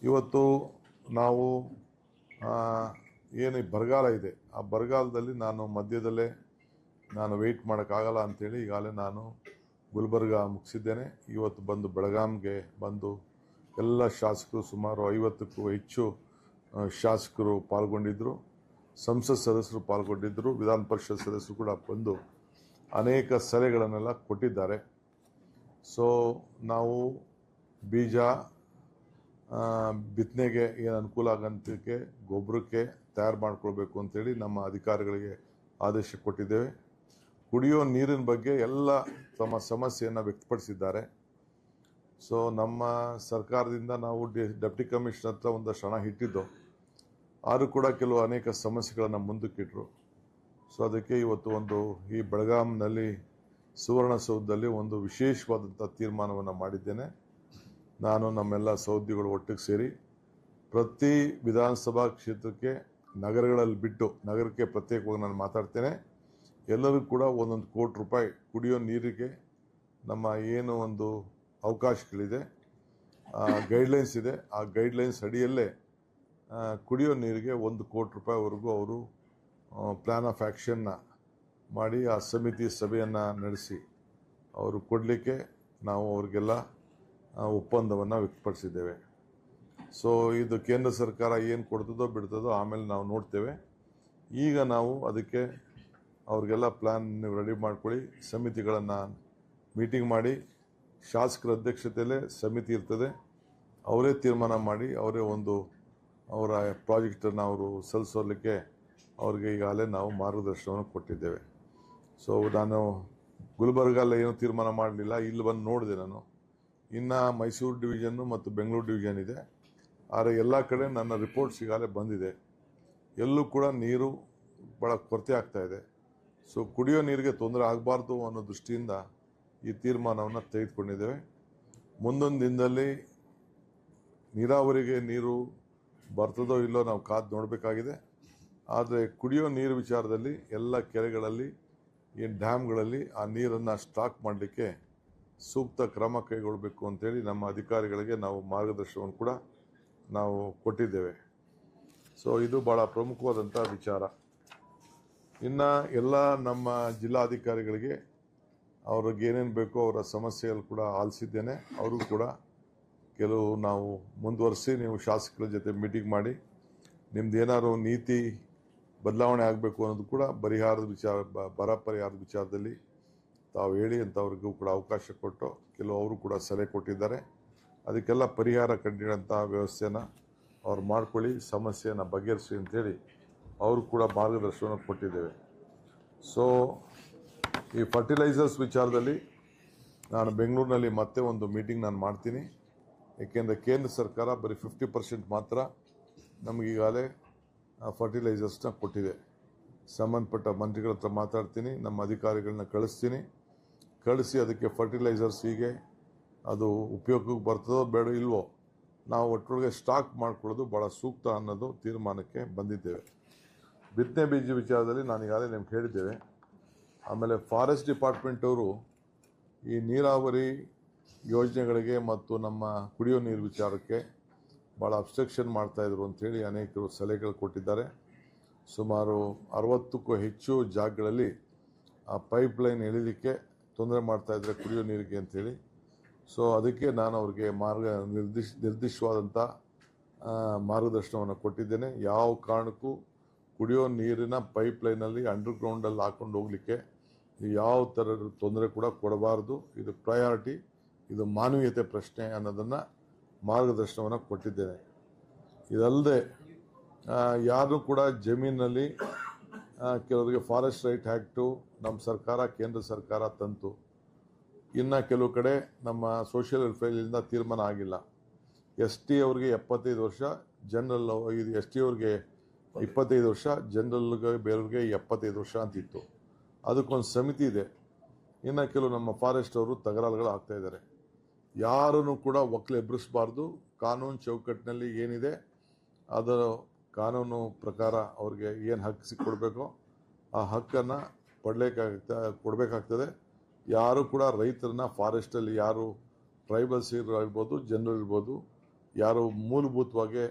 ಇವತ್ತು ನಾವು ಏನು ಬರಗಾಲ ಇದೆ, ಆ ಬರಗಾಲದಲ್ಲಿ ನಾನು ಮಧ್ಯದಲ್ಲೇ ನಾನು ವೆಯ್ಟ್ ಮಾಡೋಕ್ಕಾಗಲ್ಲ ಅಂಥೇಳಿ ಈಗಾಗಲೇ ನಾನು ಗುಲ್ಬರ್ಗ ಮುಗಿಸಿದ್ದೇನೆ. ಇವತ್ತು ಬಂದು ಬೆಳಗಾಂಗೆ ಬಂದು ಎಲ್ಲ ಶಾಸಕರು ಸುಮಾರು 50ಕ್ಕೂ ಹೆಚ್ಚು ಶಾಸಕರು ಪಾಲ್ಗೊಂಡಿದ್ದರು, ಸಂಸತ್ ಸದಸ್ಯರು ಪಾಲ್ಗೊಂಡಿದ್ದರು, ವಿಧಾನ ಪರಿಷತ್ ಸದಸ್ಯರು ಕೂಡ ಬಂದು ಅನೇಕ ಸಲಹೆಗಳನ್ನೆಲ್ಲ ಕೊಟ್ಟಿದ್ದಾರೆ. ಸೊ ನಾವು ಬೀಜ ಬಿತ್ತನೆಗೆ ಏನು ಅನುಕೂಲ ಆಗಂತಕ್ಕೆ ಗೊಬ್ಬರಕ್ಕೆ ತಯಾರು ಮಾಡ್ಕೊಳ್ಬೇಕು ಅಂತೇಳಿ ನಮ್ಮ ಅಧಿಕಾರಿಗಳಿಗೆ ಆದೇಶ ಕೊಟ್ಟಿದ್ದೇವೆ. ಕುಡಿಯೋ ನೀರಿನ ಬಗ್ಗೆ ಎಲ್ಲ ತಮ್ಮ ಸಮಸ್ಯೆಯನ್ನು ವ್ಯಕ್ತಪಡಿಸಿದ್ದಾರೆ. ಸೊ ನಮ್ಮ ಸರ್ಕಾರದಿಂದ ನಾವು ಡೆಪ್ಟಿ ಕಮಿಷನರ್ ಹತ್ರ ಒಂದಷ್ಟು ಹಣ ಇಟ್ಟಿದ್ದು, ಆದರೂ ಕೂಡ ಕೆಲವು ಅನೇಕ ಸಮಸ್ಯೆಗಳನ್ನು ಮುಂದಕ್ಕಿಟ್ರು. ಸೊ ಅದಕ್ಕೆ ಇವತ್ತು ಈ ಬೆಳಗಾಂನಲ್ಲಿ ಸುವರ್ಣಸೌಧದಲ್ಲಿ ಒಂದು ವಿಶೇಷವಾದಂಥ ತೀರ್ಮಾನವನ್ನು ಮಾಡಿದ್ದೇನೆ. ನಾನು ನಮ್ಮೆಲ್ಲ ಸಹೋದ್ಯೋಗಿಗಳು ಒಟ್ಟಿಗೆ ಸೇರಿ ಪ್ರತಿ ವಿಧಾನಸಭಾ ಕ್ಷೇತ್ರಕ್ಕೆ ನಗರಗಳಲ್ಲಿ ಬಿಟ್ಟು ನಗರಕ್ಕೆ ಪ್ರತ್ಯೇಕವಾಗಿ ನಾನು ಮಾತಾಡ್ತೇನೆ. ಎಲ್ಲರಿಗೂ ಕೂಡ 1 ಕೋಟಿ ರೂಪಾಯಿ ಕುಡಿಯೋ ನೀರಿಗೆ ನಮ್ಮ ಏನು ಒಂದು ಅವಕಾಶಗಳಿದೆ, ಗೈಡ್ಲೈನ್ಸ್ ಇದೆ, ಆ ಗೈಡ್ಲೈನ್ಸ್ ಅಡಿಯಲ್ಲೇ ಕುಡಿಯೋ ನೀರಿಗೆ 1 ಕೋಟಿ ರೂಪಾಯಿವರೆಗೂ ಅವರು ಪ್ಲ್ಯಾನ್ ಆಫ್ ಆ್ಯಕ್ಷನ್ನ ಮಾಡಿ ಆ ಸಮಿತಿ ಸಭೆಯನ್ನು ನಡೆಸಿ ಅವರು ಕೊಡಲಿಕ್ಕೆ ನಾವು ಅವ್ರಿಗೆಲ್ಲ ಒಪ್ಪಂದವನ್ನು ವ್ಯಕ್ತಪಡಿಸಿದ್ದೇವೆ. ಸೊ ಇದು ಕೇಂದ್ರ ಸರ್ಕಾರ ಏನು ಕೊಡ್ತದೋ ಬಿಡ್ತದೋ ಆಮೇಲೆ ನಾವು ನೋಡ್ತೇವೆ. ಈಗ ನಾವು ಅದಕ್ಕೆ ಅವ್ರಿಗೆಲ್ಲ ಪ್ಲ್ಯಾನ್ ನೀವು ರೆಡಿ ಮಾಡ್ಕೊಳ್ಳಿ, ಸಮಿತಿಗಳನ್ನು ಮೀಟಿಂಗ್ ಮಾಡಿ, ಶಾಸಕರ ಅಧ್ಯಕ್ಷತೆಯಲ್ಲೇ ಸಮಿತಿ ಇರ್ತದೆ, ಅವರೇ ತೀರ್ಮಾನ ಮಾಡಿ ಅವರೇ ಅವರ ಪ್ರಾಜೆಕ್ಟನ್ನು ಅವರು ಸಲ್ಲಿಸೋಲಿಕ್ಕೆ ಅವ್ರಿಗೆ ಈಗಾಗಲೇ ನಾವು ಮಾರ್ಗದರ್ಶನವನ್ನು ಕೊಟ್ಟಿದ್ದೇವೆ. ಸೊ ನಾನು ಗುಲ್ಬರ್ಗಲ್ಲ ಏನೂ ತೀರ್ಮಾನ ಮಾಡಲಿಲ್ಲ, ಇಲ್ಲಿ ಬಂದು ನೋಡಿದೆ ನಾನು. ಇನ್ನು ಮೈಸೂರು ಡಿವಿಷನ್ನು ಮತ್ತು ಬೆಂಗಳೂರು ಡಿವಿಷನ್ ಇದೆ, ಆದರೆ ಎಲ್ಲ ಕಡೆ ನನ್ನ ರಿಪೋರ್ಟ್ಸ್ ಈಗಾಗಲೇ ಬಂದಿದೆ. ಎಲ್ಲೂ ಕೂಡ ನೀರು ಭಾಳ ಕೊರತೆ ಆಗ್ತಾ ಇದೆ. ಸೊ ಕುಡಿಯೋ ನೀರಿಗೆ ತೊಂದರೆ ಆಗಬಾರ್ದು ಅನ್ನೋ ದೃಷ್ಟಿಯಿಂದ ಈ ತೀರ್ಮಾನವನ್ನು ತೆಗೆದುಕೊಂಡಿದ್ದೇವೆ. ಮುಂದೊಂದು ದಿನದಲ್ಲಿ ನೀರಾವರಿಗೆ ನೀರು ಬರ್ತದೋ ಇಲ್ಲೋ ನಾವು ಕಾದು ನೋಡಬೇಕಾಗಿದೆ. ಆದರೆ ಕುಡಿಯೋ ನೀರು ವಿಚಾರದಲ್ಲಿ ಎಲ್ಲ ಕೆರೆಗಳಲ್ಲಿ, ಈ ಡ್ಯಾಮ್ಗಳಲ್ಲಿ ಆ ನೀರನ್ನು ಸ್ಟಾಕ್ ಮಾಡಲಿಕ್ಕೆ ಸೂಕ್ತ ಕ್ರಮ ಕೈಗೊಳ್ಳಬೇಕು ಅಂತೇಳಿ ನಮ್ಮ ಅಧಿಕಾರಿಗಳಿಗೆ ನಾವು ಮಾರ್ಗದರ್ಶನವನ್ನು ಕೂಡ ನಾವು ಕೊಟ್ಟಿದ್ದೇವೆ. ಸೊ ಇದು ಭಾಳ ಪ್ರಮುಖವಾದಂಥ ವಿಚಾರ. ಇನ್ನು ಎಲ್ಲ ನಮ್ಮ ಜಿಲ್ಲಾಧಿಕಾರಿಗಳಿಗೆ ಅವ್ರಿಗೆ ಏನೇನು ಬೇಕೋ ಅವರ ಸಮಸ್ಯೆಗಳು ಕೂಡ ಆಲಿಸಿದ್ದೇನೆ. ಅವ್ರಿಗೂ ಕೂಡ ಕೆಲವು ನಾವು ಮುಂದುವರಿಸಿ ನೀವು ಶಾಸಕರ ಜೊತೆ ಮೀಟಿಂಗ್ ಮಾಡಿ ನಿಮ್ದು ಏನಾದ್ರು ನೀತಿ ಬದಲಾವಣೆ ಆಗಬೇಕು ಅನ್ನೋದು ಕೂಡ ಬರ ಪರಿಹಾರದ ವಿಚಾರದಲ್ಲಿ ತಾವು ಹೇಳಿ ಅಂತ ಅವ್ರಿಗೂ ಕೂಡ ಅವಕಾಶ ಕೊಟ್ಟು ಕೆಲವು ಅವರು ಕೂಡ ಸಲಹೆ ಕೊಟ್ಟಿದ್ದಾರೆ. ಅದಕ್ಕೆಲ್ಲ ಪರಿಹಾರ ಕಂಡಿಡೋಂಥ ವ್ಯವಸ್ಥೆನ ಅವ್ರು ಮಾಡ್ಕೊಳ್ಳಿ, ಸಮಸ್ಯೆಯನ್ನು ಬಗೆಹರಿಸಿ ಅಂತೇಳಿ ಅವರು ಕೂಡ ಮಾರ್ಗದರ್ಶನ ಕೊಟ್ಟಿದ್ದೇವೆ. ಸೊ ಈ ಫರ್ಟಿಲೈಸರ್ಸ್ ವಿಚಾರದಲ್ಲಿ ನಾನು ಬೆಂಗಳೂರಿನಲ್ಲಿ ಮತ್ತೆ ಒಂದು ಮೀಟಿಂಗ್ ನಾನು ಮಾಡ್ತೀನಿ. ಏಕೆಂದರೆ ಕೇಂದ್ರ ಸರ್ಕಾರ ಬರೀ 50% ಮಾತ್ರ ನಮಗೀಗಾಗಲೇ ಫರ್ಟಿಲೈಸರ್ಸ್ನ ಕೊಟ್ಟಿದೆ. ಸಂಬಂಧಪಟ್ಟ ಮಂತ್ರಿಗಳ ಹತ್ರ ಮಾತಾಡ್ತೀನಿ, ನಮ್ಮ ಅಧಿಕಾರಿಗಳನ್ನ ಕಳಿಸಿ ಅದಕ್ಕೆ ಫರ್ಟಿಲೈಸರ್ಸ್ ಹೀಗೆ ಅದು ಉಪಯೋಗಕ್ಕೆ ಬರ್ತದೋ ಬೇಡ ಇಲ್ವೋ ನಾವು ಒಟ್ಟೊಳಗೆ ಸ್ಟಾಕ್ ಮಾಡ್ಕೊಳ್ಳೋದು ಭಾಳ ಸೂಕ್ತ ಅನ್ನೋದು ತೀರ್ಮಾನಕ್ಕೆ ಬಂದಿದ್ದೇವೆ. ಬಿತ್ತನೆ ಬೀಜ ವಿಚಾರದಲ್ಲಿ ನಾನು ಈಗಾಗಲೇ ನಿಮ್ಗೆ ಹೇಳಿದ್ದೇವೆ. ಆಮೇಲೆ ಫಾರೆಸ್ಟ್ ಡಿಪಾರ್ಟ್ಮೆಂಟ್ ಅವರು ಈ ನೀರಾವರಿ ಯೋಜನೆಗಳಿಗೆ ಮತ್ತು ನಮ್ಮ ಕುಡಿಯೋ ನೀರು ವಿಚಾರಕ್ಕೆ ಭಾಳ ಅಬ್ಸ್ಟ್ರಕ್ಷನ್ ಮಾಡ್ತಾಯಿದ್ರು ಅಂಥೇಳಿ ಅನೇಕರು ಸಲಹೆಗಳು ಕೊಟ್ಟಿದ್ದಾರೆ. ಸುಮಾರು 60ಕ್ಕೂ ಹೆಚ್ಚು ಜಾಗಗಳಲ್ಲಿ ಆ ಪೈಪ್ಲೈನ್ ಎಳಿಲಿಕ್ಕೆ ತೊಂದರೆ ಮಾಡ್ತಾಯಿದ್ರೆ ಕುಡಿಯೋ ನೀರಿಗೆ ಅಂಥೇಳಿ. ಸೊ ಅದಕ್ಕೆ ನಾನು ಅವ್ರಿಗೆ ನಿರ್ದಿಷ್ಟವಾದಂಥ ಮಾರ್ಗದರ್ಶನವನ್ನು ಕೊಟ್ಟಿದ್ದೇನೆ. ಯಾವ ಕಾರಣಕ್ಕೂ ಕುಡಿಯೋ ನೀರಿನ ಪೈಪ್ಲೈನಲ್ಲಿ ಅಂಡರ್ಗ್ರೌಂಡಲ್ಲಿ ಹಾಕೊಂಡು ಹೋಗಲಿಕ್ಕೆ ಯಾವ ಥರದ ತೊಂದರೆ ಕೂಡ ಕೊಡಬಾರ್ದು. ಇದು ಪ್ರಯಾರಿಟಿ, ಇದು ಮಾನವೀಯತೆ ಪ್ರಶ್ನೆ ಅನ್ನೋದನ್ನು ಮಾರ್ಗದರ್ಶನವನ್ನು ಕೊಟ್ಟಿದ್ದೇನೆ. ಇದಲ್ಲದೆ ಯಾರು ಕೂಡ ಜಮೀನಲ್ಲಿ ಕೆಲವರಿಗೆ ಫಾರೆಸ್ಟ್ ರೈಟ್ ಆ್ಯಕ್ಟು ನಮ್ಮ ಸರ್ಕಾರ ಕೇಂದ್ರ ಸರ್ಕಾರ ತಂತು. ಇನ್ನು ಕೆಲವು ಕಡೆ ನಮ್ಮ ಸೋಷಿಯಲ್ ವೆಲ್ಫೇರಿಂದ ತೀರ್ಮಾನ ಆಗಿಲ್ಲ. ST ಅವ್ರಿಗೆ 75 ವರ್ಷ, ಜನರಲ್ ST ಅವ್ರಿಗೆ 25 ವರ್ಷ, ಜನರಲ್ಗೆ ಬೇರೆಯವ್ರಿಗೆ 75 ವರ್ಷ ಅಂತಿತ್ತು. ಅದಕ್ಕೊಂದು ಸಮಿತಿ ಇದೆ. ಇನ್ನು ಕೆಲವು ನಮ್ಮ ಫಾರೆಸ್ಟ್ ಅವರು ತಕರಾರುಗಳು ಆಗ್ತಾಯಿದ್ದಾರೆ. ಯಾರನ್ನು ಕೂಡ ಒಕ್ಕಲು ಎಬ್ಬರಿಸಬಾರ್ದು. ಕಾನೂನು ಚೌಕಟ್ಟಿನಲ್ಲಿ ಏನಿದೆ ಅದರ ಕಾನೂನು ಪ್ರಕಾರ ಅವ್ರಿಗೆ ಏನು ಹಕ್ಕು ಸಿಕ್ಕೊಡ್ಬೇಕೋ ಆ ಹಕ್ಕನ್ನು ಕೊಡಬೇಕಾಗ್ತದೆ. ಯಾರು ಕೂಡ ರೈತರನ್ನ ಫಾರೆಸ್ಟಲ್ಲಿ ಯಾರು ಟ್ರೈಬಲ್ಸ್ ಇರ್ಬೋದು, ಜನರು ಇರ್ಬೋದು, ಯಾರು ಮೂಲಭೂತವಾಗಿ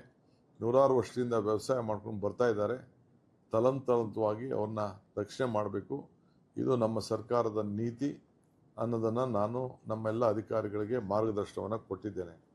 ನೂರಾರು ವರ್ಷದಿಂದ ವ್ಯವಸಾಯ ಮಾಡ್ಕೊಂಡು ಬರ್ತಾ ಇದ್ದಾರೆ, ತಲಂತಲಂತವಾಗಿ ಅವ್ರನ್ನ ರಕ್ಷಣೆ ಮಾಡಬೇಕು. ಇದು ನಮ್ಮ ಸರ್ಕಾರದ ನೀತಿ ಅನ್ನೋದನ್ನು ನಾನು ನಮ್ಮೆಲ್ಲ ಅಧಿಕಾರಿಗಳಿಗೆ ಮಾರ್ಗದರ್ಶನವನ್ನು ಕೊಟ್ಟಿದ್ದೇನೆ.